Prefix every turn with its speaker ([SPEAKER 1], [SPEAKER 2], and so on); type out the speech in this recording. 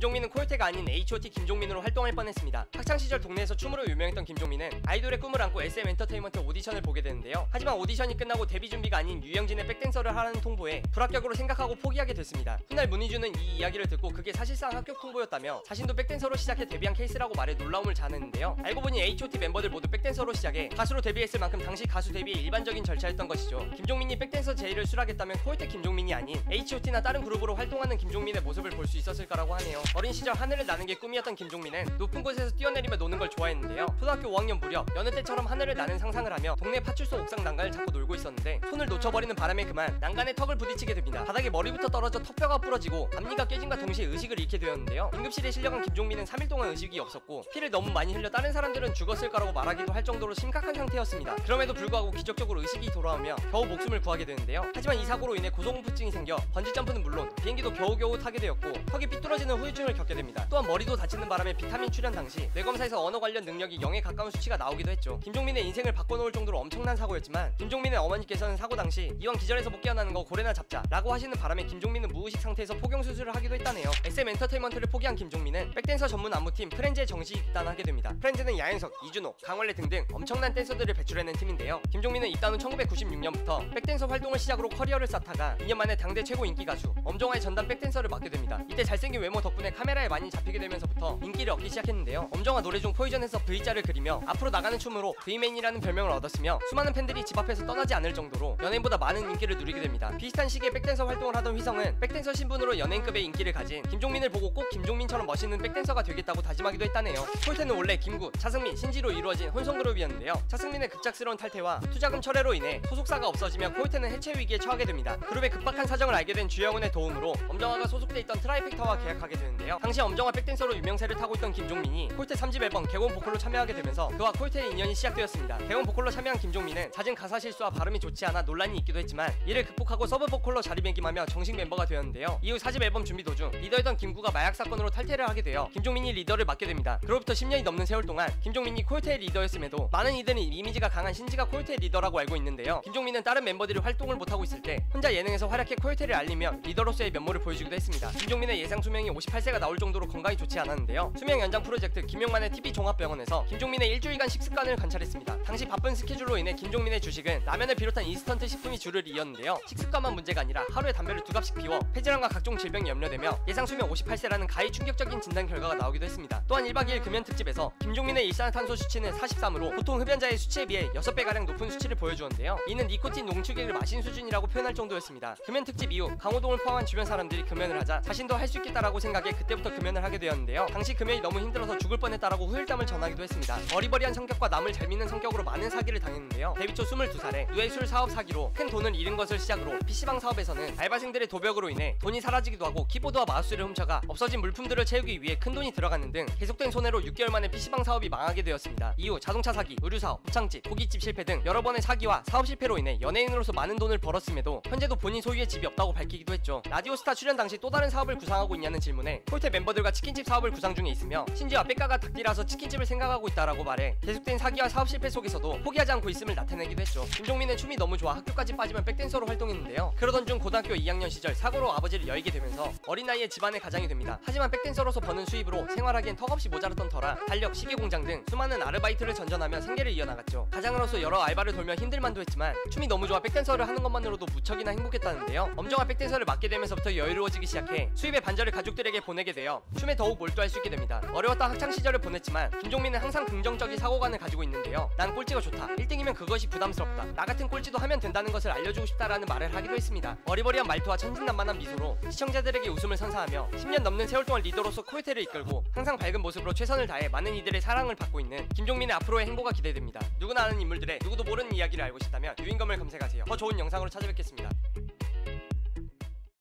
[SPEAKER 1] 김종민은 코요테가 아닌 H.O.T 김종민으로 활동할 뻔했습니다. 학창시절 동네에서 춤으로 유명했던 김종민은 아이돌의 꿈을 안고 SM 엔터테인먼트 오디션을 보게 되는데요. 하지만 오디션이 끝나고 데뷔 준비가 아닌 유영진의 백댄서를 하라는 통보에 불합격으로 생각하고 포기하게 됐습니다. 훗날 문희준은 이 이야기를 듣고 그게 사실상 합격 통보였다며 자신도 백댄서로 시작해 데뷔한 케이스라고 말해 놀라움을 자아냈는데요. 알고 보니 H.O.T 멤버들 모두 백댄서로 시작해 가수로 데뷔했을 만큼 당시 가수 데뷔의 일반적인 절차였던 것이죠. 김종민이 백댄서 제의를 수락했다면 코요테 김종민이 아닌 H.O.T나 다른 그룹으로 활동하는 김종민의 모습을 볼 수 있었을까라고 하네요. 어린 시절 하늘을 나는 게 꿈이었던 김종민은 높은 곳에서 뛰어내리며 노는 걸 좋아했는데요. 초등학교 5학년 무렵 여느 때처럼 하늘을 나는 상상을 하며 동네 파출소 옥상 난간을 잡고 놀고 있었는데 손을 놓쳐버리는 바람에 그만 난간에 턱을 부딪히게 됩니다. 바닥에 머리부터 떨어져 턱뼈가 부러지고 앞니가 깨짐과 동시에 의식을 잃게 되었는데요. 응급실에 실려간 김종민은 3일 동안 의식이 없었고 피를 너무 많이 흘려 다른 사람들은 죽었을 거라고 말하기도 할 정도로 심각한 상태였습니다. 그럼에도 불구하고 기적적으로 의식이 돌아오며 겨우 목숨을 구하게 되는데요. 하지만 이 사고로 인해 고소공포증이 생겨 번지점프는 물론 비행기도 겨우겨우 타게 되었고 턱이 삐뚤어지는 후유증을 겪게 됩니다. 또한 머리도 다치는 바람에 비타민 출연 당시 뇌검사에서 언어 관련 능력이 0에 가까운 수치가 나오기도 했죠. 김종민의 인생을 바꿔놓을 정도로 엄청난 사고였지만 김종민의 어머니께서는 사고 당시 이왕 기절해서 못 깨어나는 거 고래나 잡자 라고 하시는 바람에 김종민은 무의식 상태에서 포경수술을 하기도 했다네요. SM 엔터테인먼트를 포기한 김종민은 백댄서 전문 안무팀 프렌즈에 정식 입단하게 됩니다. 프렌즈는 야윤석, 이준호, 강원래 등등 엄청난 댄서들을 배출해낸 팀인데요. 김종민은 입단 후 1996년부터 백댄서 활동을 시작으로 커리어를 쌓다가 2년 만에 당대 최고 인기 가수 엄정화의 전담 백댄서를 맡게 됩니다. 이때 잘생긴 외모 덕분에 카메라에 많이 잡히게 되면서부터 인기를 얻기 시작했는데요. 엄정화 노래 중 포이전에서 V자를 그리며 앞으로 나가는 춤으로 V맨이라는 별명을 얻었으며 수많은 팬들이 집 앞에서 떠나지 않을 정도로 연예인보다 많은 인기를 누리게 됩니다. 비슷한 시기에 백댄서 활동을 하던 휘성은 백댄서 신분으로 연예인급의 인기를 가진 김종민을 보고 꼭 김종민처럼 멋있는 백댄서가 되겠다고 다짐하기도 했다네요. 코요테는 원래 김구, 차승민, 신지로 이루어진 혼성그룹이었는데요. 차승민의 급작스러운 탈퇴와 투자금 철회로 인해 소속사가 없어지며 코요테는 해체 위기에 처하게 됩니다. 그룹의 급박한 사정을 알게 된 주영훈의 도움으로 엄정화가 소속돼 있던 트라이펙터와 계약하게 되는데요. 당시 엄정화 백댄서로 유명세를 타고 있던 김종민이 코요테 3집 앨범 개원 보컬로 참여하게 되면서 그와 코요테의 인연이 시작되었습니다. 개원 보컬로 참여한 김종민은 잦은 가사 실수와 발음이 좋지 않아 논란이 있기도 했지만 이를 극복하고 서브 보컬로 자리매김하며 정식 멤버가 되었는데요. 이후 4집 앨범 준비 도중 리더였던 김구가 마약 사건으로 탈퇴를 하게 되어 김종민이 리더를 맡게 됩니다. 그로부터 10년이 넘는 세월 동안 김종민이 코요테의 리더였음에도 많은 이들은 이미지가 강한 신지가 코요테의 리더라고 알고 있는데요. 김종민은 다른 멤버들이 활동을 못하고 있을 때 혼자 예능에서 활약해 코요테를 알리며 리더로서의 면모를 보여주기도 했습니다. 김종민의 예상 수명이 58세가 나올 정도로 건강이 좋지 않았는데요. 수명 연장 프로젝트 김용만의 TV 종합병원에서 김종민의 일주일간 식습관을 관찰했습니다. 당시 바쁜 스케줄로 인해 김종민의 주식은 라면을 비롯한 인스턴트 식품이 줄을 이었는데요. 식습관만 문제가 아니라 하루에 담배를 2갑씩 피워 폐질환과 각종 질병이 염려되며 예상 수명 58세라는 가히 충격적인 진단 결과가 나오기도 했습니다. 또한 1박 2일 금연 특집에서 김종민의 일산화탄소 수치는 43으로 보통 흡연자의 수치에 비해 6배가량 높은 수치를 보여주었는데요. 이는 니코틴 농축액을 마신 수준이라고 표현할 정도였습니다. 금연 특집 이후 강호동을 포함한 주변 사람들이 금연을 하자 자신도 할 수 있겠다라고 생각해 그때부터 금연을 하게 되었는데요. 당시 금연이 너무 힘들어서 죽을 뻔했다라고 후일담을 전하기도 했습니다. 어리버리한 성격과 남을 잘 믿는 성격으로 많은 사기를 당했는데요. 데뷔 초 22살에 뇌술 사업 사기로 큰 돈을 잃은 것을 시작으로 PC방 사업에서는 알바생들의 도벽으로 인해 돈이 사라지기도 하고 키보드와 마우스를 훔쳐가 없어진 물품들을 채우기 위해 큰 돈이 들어갔는 등 계속된 손해로 6개월 만에 PC방 사업이 망하게 되었습니다. 이후 자동차 사기, 의류사업, 곱창집, 고깃집 실패 등 여러 번의 사기와 사업 실패로 인해 연예인으로서 많은 돈을 벌었음에도 현재도 본인 소유의 집이 없다고 밝히기도 했죠. 라디오스타 출연 당시 또 다른 사업을 구상하고 있냐는 질문에 코요테 멤버들과 치킨집 사업을 구상 중에 있으며 신지와 백가가 닭띠라서 치킨집을 생각하고 있다라고 말해 계속된 사기와 사업 실패 속에서도 포기하지 않고 있음을 나타내기도 했죠. 김종민은 춤이 너무 좋아 학교까지 빠지면 백댄서로 활동했는데요. 그러던 중 고등학교 2학년 시절 사고로 아버지를 여의게 되면서 어린 나이에 집안의 가장이 됩니다. 하지만 백댄서로서 버는 수입으로 생활하기엔 턱없이 모자랐던 터라 달력, 시계공장 등 수많은 아르바이트를 전전하며 생계를 이어나갔죠. 가장으로서 여러 알바를 돌며 힘들만도 했지만 춤이 너무 좋아 백댄서를 하는 것만으로도 무척이나 행복했다는데요. 엄정화 백댄서를 맡게 되면서부터 여유로워지기 시작해 수입의 반절을 가족들에게 보내게 되어 춤에 더욱 몰두할 수 있게 됩니다. 어려웠던 학창시절을 보냈지만 김종민은 항상 긍정적인 사고관을 가지고 있는데요. 난 꼴찌가 좋다. 1등이면 그것이 부담스럽다. 나 같은 꼴찌도 하면 된다는 것을 알려주고 싶다라는 말을 하기도 했습니다. 어리버리한 말투와 천진난만한 미소로 시청자들에게 웃음을 선사하며 10년 넘는 세월 동안 리더로서 코요테를 이끌고 항상 밝은 모습으로 최선을 다해 많은 이들의 사랑을 받고 있는 김종민의 앞으로의 행보가 기대됩니다. 누구나 아는 인물들의 누구도 모르는 이야기를 알고 싶다면 유인검을 검색하세요. 더 좋은 영상으로 찾아뵙겠습니다.